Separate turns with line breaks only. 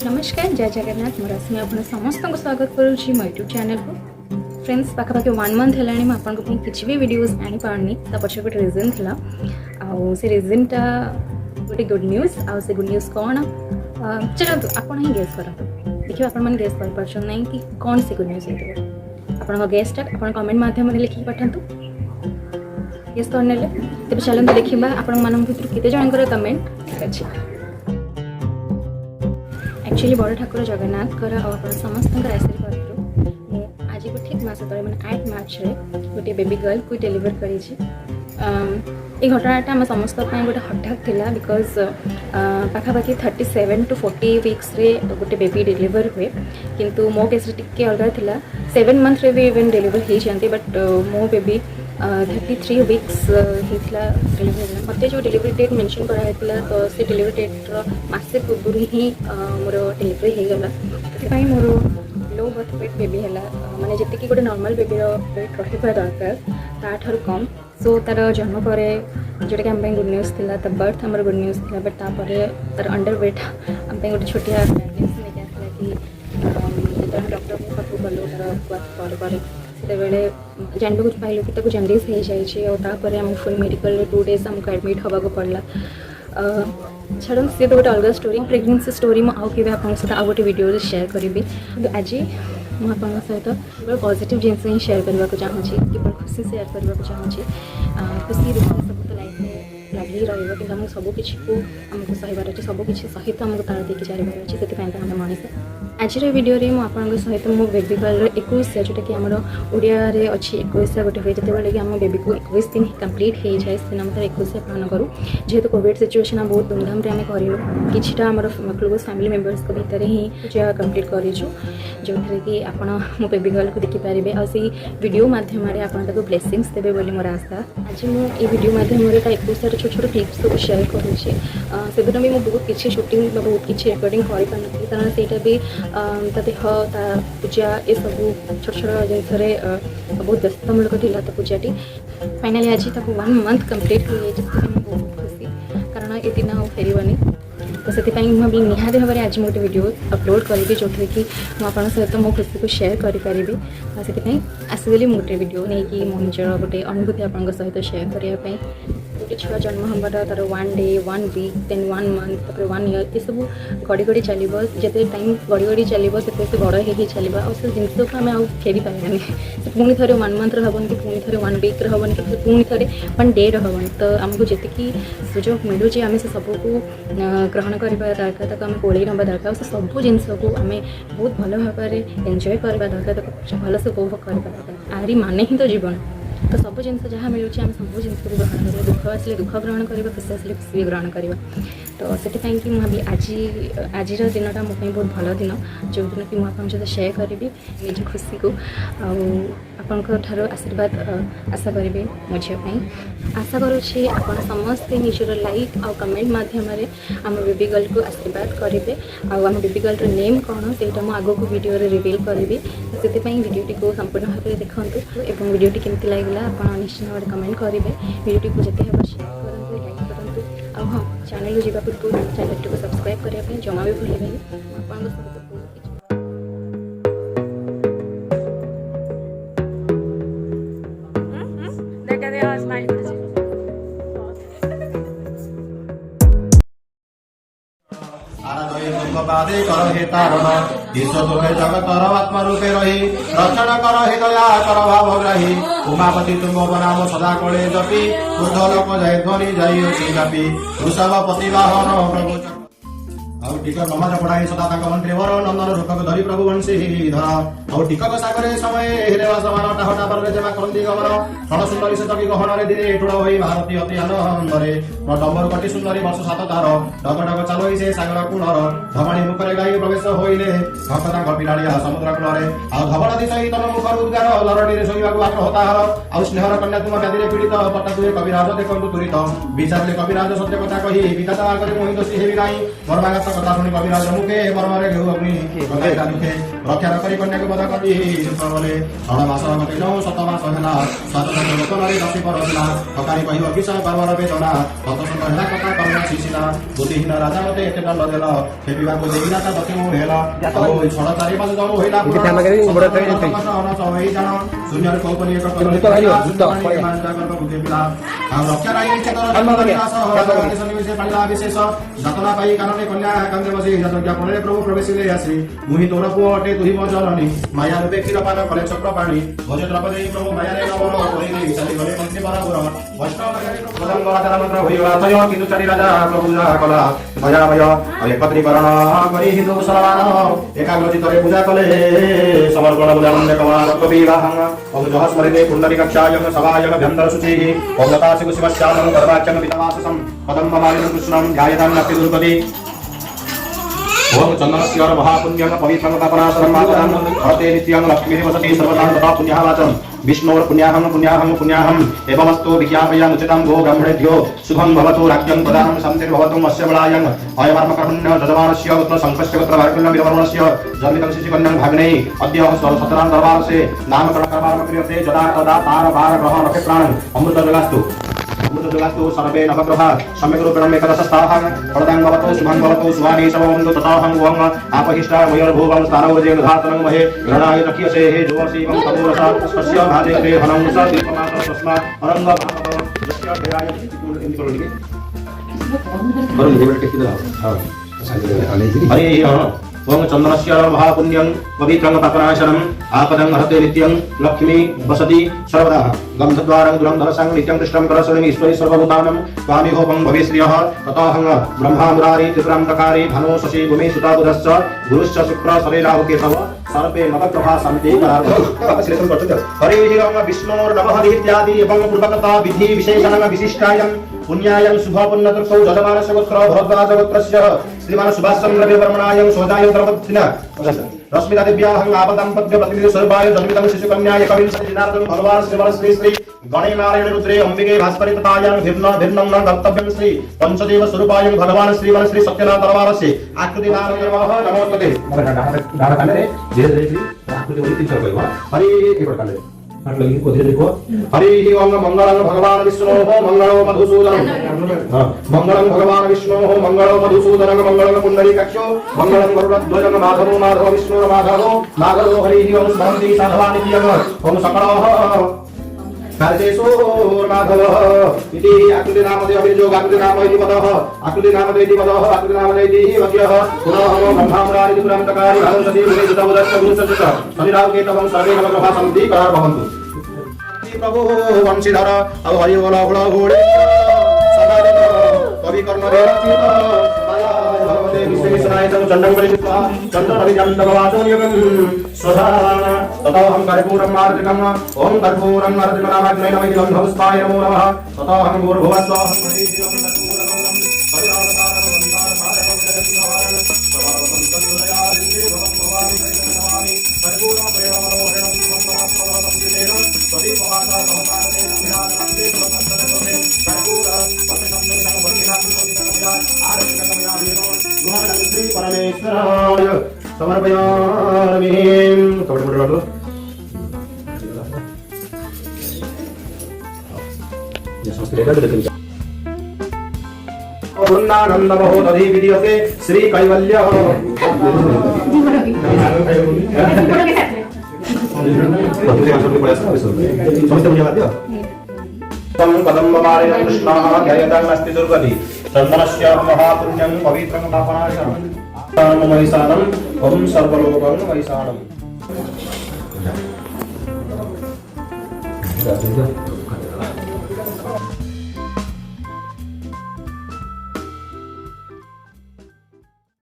नमस्कार जय जगन्नाथ मोर आसमी आप समस्त को स्वागत करुँची मो यूट्यूब चैनल को। फ्रेंड्स पाखापाखि 1 मंथ है मुझे किसी भी वीडियोस आनी पारनी पछे गोटे रिजन था से रिजनटा गोटे गुड न्यूज से गुड न्यूज कौन चलते आप ही गेस कर देखिए आप गेस कर पार्छन कि कौन से गुड न्यूज है आप गेसटा आप कमेंट मध्यम लिखिक पठातु गेस करने तेज चलते देखा आपण भर जन कमेंट ठीक अच्छे। एक्चुअली बड़ ठाकुर जगन्नाथ आप समस्त आशीर्वाद आज को ठीक मस तले मैंने 8 मार्च गोटे बेबी गर्ल को डेलीवर करी ये घटनाटा आम समस्त गोटे हठात थिला बिकॉज पाखापाखि 37 to 40 वीक्स रे गोटे बेबी डेलीवर हुए किंतु मो केस टिके अलग थिला 7 मंथ रे भी इवन डेलीवर हो जाती बट मो बेबी 33 वीक्स होता डिलीवरी मत जो डिलीवरी डेट मेंशन कराइला तो से डिलीवरी डेट्र मसे पूर्व ही मोर डिलीवरी होगला से मोर लो बर्थ वेट बेबी है माने जी गोटे नॉर्मल बेबी वेट रहा दरकार ताठू कम सो तार जन्म पर जोटा कि आम गुड न्यूज था तो बर्थ आम गुड न्यूज था बट तार अंडर वेट आम गोटे छोटिया प्रेगनेंसी लेके आसला कि जो डॉक्टर को पाखु गलु तार बेले जानवा पाइलु कि जंडिस हो जाए आम फुल मेडिकल 2 डेज आमको एडमिट होगा पड़ा छाड़ सी तो गोटे अलग स्टोरी प्रेगनेंसी स्टोरी मुझे सहित आउ गोटे वीडियो शेयर करी आज मुझे सहित पॉजिटिव जिनस ही शेयर करने को चाहूँगी केवल खुशी शेयर करने को चाहूँगी खुशी दुख सब तो लाइफ में लगी रही कि सबकि को आमको सहबार अच्छे सबकि सहित आमको तार देकी चलबार अच्छे से आम मनीष आज वीडियो रे मुझे सहित मो बेबी गर्ल 21 जोटा कि आम ओडिया अच्छी 21 गोटे हुए जिते कि आम बेबी को 21 दिन कंप्लीट हो जाए से आम 21 पालन करूँ जेहेतु कोविड सिचुएशन बहुत धूमधाम से आम करूँ किटा आम क्लोज फैमिली मेम्बर्स भितर ही पूजा कंप्लीट करूँ जो थे कि आप मो बेबी गर्ल को देखिपारे और से वीडियो मध्यम आपको ब्लेसिंग्स देवे बोली मोर आशा आज मुझे वीडियो मध्यम 21 छोट छोट क्लिप्स सब शेयर करुँचे से दिन भी मुझे बहुत किसी शूटिंग बहुत किसी रेकर्डिंग कर पारि कारण से भी ता देह ता पूजा ये सब छोट छोट जिनस बहुत व्यस्तमूलक थी तो पूजाटी फाइनाली आज 1 मंथ कंप्लीट हो जाए बहुत खुशी कारण ये दिन आ फेरबनी तो से मुझे निहाती भाव में आज गोटे वीडियो अपलोड करी जो कि मुझे सहित मो खुशी को शेयर करी से आसगली गोटे वीडियो नहीं कि मो निजर गोटे अनुभूति आप सहित शेयर करने गोटे छुआ जन्म हमार तार 1 डे 1 वीक देन 1 मंथ तापर 1 ईयर ये सब गड़ी गड़ी चलो जिते टाइम गड़ी गड़ी चलो से बड़ हो चलो और से जिन को आम आउ फेरी पारानी पुणी थे 1 मंथ हेनी कि पुणी थे 1 वीक हेनी कि पुणी थे 1 डे हेनी तो आमको जी सुजोग मिलूँ आम से सबको ग्रहण करवा दरकार आम कोड़े ना दरकार से सब जिनस को आम बहुत भल भाव में एंजॉय करवा दरकार भलसे उपभोग करवा दरकार आरी माने ही तो जीवन तो सब जिनस जहाँ मिलूँ आम सब जिन को ग्रहण करें दुख आसले दुख ग्रहण करवा खुशी आसले खुशी भी ग्रहण करवा तो से मुझे आज दिनटा मो बहुत भल दिन जो दिन कि मुझे सहित शेयर करी निज खुशी को आपंकर आशीर्वाद आशा करेंगे मो झीपाई आशा करुँचे आप समस्ते निजर लाइक और कमेंट मध्यम आम बेबी गर्ल को आशीर्वाद करेंगे आम बेबी गर्ल नेम कौन से आग को वीडियो रिवील करी से वीडियोटी को संपूर्ण भाव में देखूँ और वीडियोटी केमती लगला आप निश्चित भाव कमेंट करेंगे वीडियोटी को जिते हम शेयर करूँ लाइक करूँ हाँ चैनल को जावा पूर्व चैनल को सब्सक्राइब करने जमा भी भूलें
बाधे कर हे तारण ईश्वर तुम्हें जगतर आत्मा रूपे रही रक्षण कर हे दया कर भाव ग्राही उमापति तुम बनाम सदा कले जपी ऊर्ध लोक जय ध्वनि जय व्यापी वृषभ प्रतिवाहन प्रभु आउ टिकक नमाज पढ़ाई सदा मंत्री वर नंदन रूपक धरी प्रभु वंशी धर आउ टिकक सागरे समय हेरे समान टाहटा पर जमा करंदी गमन क्षण सुंदरी से तकी गहन रे दिने ठुड़ होई भारती अति आनंदरे डम्बर कटी सुंदरी वर्ष 7 तार डग डग चालोई से सागर कूलर धमणी मुखरे गाई प्रवेश होइले भक्ता गपिलाड़िया समुद्र कूलरे आउ धवल दिशई तम मुखर उद्गार लरडी रे सोइबाकु आग्रह ताहार आउ स्नेहर कन्या तुम व्याधि पीड़ित पट्टाकुए कविराज देखंतु तुरित विचारले कविराज सत्य कथा कही विधाता आगरे मोहि दोषी हेबि नाही मर्मागत कथा शुणी कविराज मुखे मर्मरे घेऊ अग्नि दुखे रक्षा करी कन्या को କଲି ପ୍ରବଲେ ଷଡ଼ ମାସ ଗତେ ଯଉ ଶତ ମାସ ହେଲା ସାତ ଶତ ଲୋକନରେ ଦଶି ପରଥିଲା ହକାରି କହିବ କିସ ପର୍ବର ବେଦନା ଶତ ଶତ ହେଲା କଥା କର୍ମ ଶିଶିଲା ବୁଦ୍ଧିହୀନ ରାଜା ମତେ ଏତେ ଦଣ୍ଡ ଦେଲ ଖେପିବାକୁ ଦେଇନା ତା ଦତି ମୁଁ ହେଲା ଆଉ ଷଡ଼ ଚାରି ମାସ ଯଉ ହୋଇଲା ହେଇ ଜାଣ ଶୂନ୍ୟରେ କୌପନି ଏକ ଆଉ ରକ୍ଷା ରାଇ ବିଶେଷ ଯାତନା ପାଇ କାରଣେ କନ୍ୟା କାନ୍ଦେ ବସି ଯଜ୍ଞାପନରେ ପ୍ରଭୁ ପ୍ରବେଶିଲେ ଆସି ମୁହିଁ ତୋର ପୁଅ ଅଟେ ତୁହି ମୋ ଜନନୀ ମାୟା ରୂପେ କ୍ଷୀର ପାନ କଲେ ଚକ୍ର ପାଣି ଭୋଜ ଦ୍ରବ ଦେଇ ପ୍ରଭୁ ମାୟାରେ ନବର କରି ନେଇ ଚାଲିଗଲେ ମନ୍ତ୍ରୀ ବରାବର କିନ୍ତୁ ଚାରି ରାଜା ପ୍ରଭୁ ଯାହା କଲା ଭୟାଭୟ ଏକତ୍ରୀକରଣ କରି ହିନ୍ଦୁ ମୁସଲମାନ ଏକାଗ୍ରଚିତରେ ପୂଜା କଲେ ସମର୍ପଣ ବୁଝାମଣ୍ଡେ କମାଳ କବିବାହଂ ଓಂ ଜହ ସ୍ମରିତେ ପୁଣ୍ଡରୀକାକ୍ଷାୟଂ ସଭାୟଂ ଭ୍ୟନ୍ତର ଶୁଚିଃ ଓಂ ଲତାଶି କୁସୁମଶ୍ୟାମଂ ଗର୍ଭାଚ୍ୟଂ ପିତାవాససం పదం మమాలిన కృష్ణం ధ్యాయతాన్నపి దుర్గతి ఓం చందనస్యార మహాపుణ్యం పవిత్రం తపనాసరం మాతరం హరతే నిత్యం లక్ష్మీ వసతి సర్వదా తథా పుణ్యవాచం విష్ణోర్ పుణ్యాహం పుణ్యాహం పుణ్యాహం ఏవమస్తు విజ్ఞాపయాముచితం గో బ్రహ్మణేభ్యో శుభం భవతు రాజ్యం ప్రదానం సంతిర్భవతు మత్స్యబలాయం అయమర్మకర్ణ్య జజమానస్య పుత్ర సంకస్య పుత్ర వార్కుల్యం విరమణస్య జన్మితం శిశుకన్యం భాగినే అద్య సతరాం దర్బారసే నామకరణ కర్మాణ క్రియతే జదా తదా తార భార గ్రహ నఖ ప్రాణం అమృత జలాస్తు सर्वे नवग्रह सम्यक् रूपेण एकदशस्ताहं वरदां भवतु शुभं भवतु शुभानि समवन्तु तथाहं वं आपहिष्टा मयोर्भुवं स्थानवजेन धातनं महे गणाय रक्ष्यसे हे जोवसीवं तमोरसा तस्य भाजयते हनं स दीपमात्र तस्मा अरंग यस्य देहाय इंद्रोलिके बरं देवल के किदा हां हरि ओं चंदनस्य महापुण्यं पवित्रं पापनाशनं आपदं हरते नित्यं लक्ष्मी वसति सर्वदा गंधद्वारं दुरंधरसं नित्यं कृष्णं करसरणि ईश्वरी सर्वभूतानं स्वामिहोपं भवेश्रियः ततोऽहं ब्रह्मा मुरारी त्रिपुरान्तकारी धनु शशि भूमि सुता बुधश्च गुरुश्च शुक्र शरीराहु केशव सर्वे नवग्रहा सन्ति हरिः ओं विष्णोर्नमः इत्यादि एवं पूर्वकता विधि विशेषणं विशिष्टायं पुण्यायं शुभपुण्यतृप्तौ जजमानस्य गोत्र भरद्वाजगोत्रस्य श्रीमान सुभाषचन्द्र वर्मणायं सोदाय द्रवत्थिन रश्मिता दिव्याहं आपदाम्पत्य प्रतिनिधि स्वरूपाय जन्मितं शिशुकन्याय कविंशति दिनार्दं भगवान् श्रीवर श्री श्री गणे नारायण रुद्रे अंबिके भास्करि तथायां भिन्नं न कर्तव्यं श्री पंचदेव स्वरूपाय भगवान् श्रीवर श्री सत्यनाथ दरबारस्य आकृति नारायणः नमोस्तुते डाड़ा काले धीरे धीरे आकृति वही तीन चल हरि एक बार काले लगी को धीरे देखो हरि ओम मंगलं भगवान विष्णोः मंगलो मधुसूदनं मंगलं भगवान विष्णोः मंगलो मधुसूदनं मंगलं पुंडरीकाक्षो मंगलं गरुडध्वजं माधवो माधव विष्णुर माधवो माधवो हरि ओम शान्ति साधवानि प्रियं ओम सकलः कार्तेषु माधवः इति आकृति नामदेव अभिजोग आकृति नाम इति पदः आकृति नामदेव इति पदः आकृति नामदेव इति वाक्यः पुनः ब्रह्मामुरारि त्रिपुरान्तकारी भानुसति भूमिसुतबुधश्च गुरुसुत शनिराव केतवं सर्वे नवग्रहा सन्ति करार भवन्तु प्रभु वंशीधर औ हरि बोल गुण घोड़े सदा कवि कर्ण रे रचित माया भगवते विश्वेश्वराय चंडं परिचित्वा चंडं हरिजन्दवासो यगं स्वधा ततोऽहं कर्पूरं मार्जकम् ओं कर्पूरं मार्जकनामाग्ने नमः गन्धपुष्पाय नमो नमः ततोऽहं भूर्भुवस्वाहं परमेश्वराय समर्पयामि कपड़े काट लो ये समस्त रेखा देखिए वृंदानंद महोदधि विद्यते श्री कैवल्य पदम्बमालिनं कृष्णः ध्यायतां अस्ति दुर्गति चन्दनस्य महापुण्यं पवित्रं पापनाशनं वैशानं ओं सर्वलोकं वैशानं